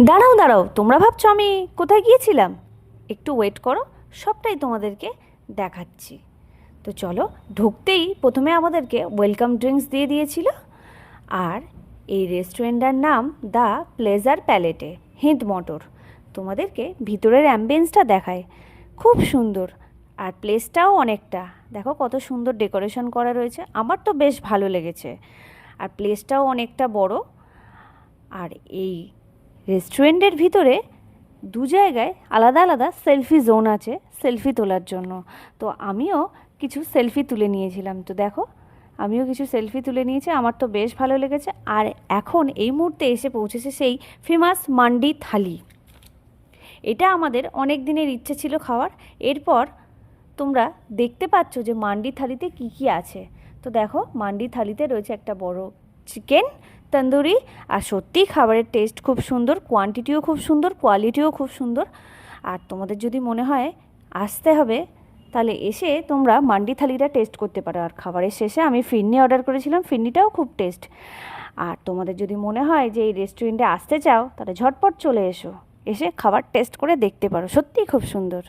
দাঁড়াও দাঁড়াও, তোমরা ভাবছো আমি কোথায় গিয়েছিলাম? একটু ওয়েট করো, সবটাই তোমাদেরকে দেখাচ্ছি। তো চলো, ঢুকতেই প্রথমে আমাদেরকে ওয়েলকাম ড্রিঙ্কস দিয়ে দিয়েছিল। আর এই রেস্টুরেন্টটার নাম দ্য প্লেজার প্যালেটে, হিন্দ মোটর। তোমাদেরকে ভিতরের অ্যাম্বিয়েন্সটা দেখায়, খুব সুন্দর। আর প্লেসটাও অনেকটা, দেখো কত সুন্দর ডেকোরেশন করা রয়েছে, আমার তো বেশ ভালো লেগেছে। আর প্লেসটাও অনেকটা বড়। আর এই রেস্টুরেন্টের ভিতরে দু জায়গায় আলাদা আলাদা সেলফি জোন আছে সেলফি তোলার জন্য। তো আমিও কিছু সেলফি তুলে নিয়েছিলাম। তো দেখো, আমিও কিছু সেলফি তুলে নিয়েছি, আমার তো বেশ ভালো লেগেছে। আর এখন এই মুহূর্তে এসে পৌঁছেছে সেই ফেমাস মান্ডি থালি। এটা আমাদের অনেক দিনের ইচ্ছে ছিল খাওয়ার। এরপর তোমরা দেখতে পাচ্ছ যে মান্ডি থালিতে কি কি আছে। তো দেখো, মান্ডি থালিতে রয়েছে একটা বড় চিকেন তন্দুরি। আর সত্যিই খাবারের টেস্ট খুব সুন্দর, কোয়ান্টিটিও খুব সুন্দর, কোয়ালিটিও খুব সুন্দর। আর তোমাদের যদি মনে হয় আসতে হবে, তাহলে এসে তোমরা মান্ডি থালিটা টেস্ট করতে পারো। আর খাবারের শেষে আমি ফিরনি অর্ডার করেছিলাম, ফিরনিটাও খুব টেস্ট। আর তোমাদের যদি মনে হয় যে এই রেস্টুরেন্টে আসতে চাও, তাহলে ঝটপট চলে এসো, এসে খাবার টেস্ট করে দেখতে পারো, সত্যিই খুব সুন্দর।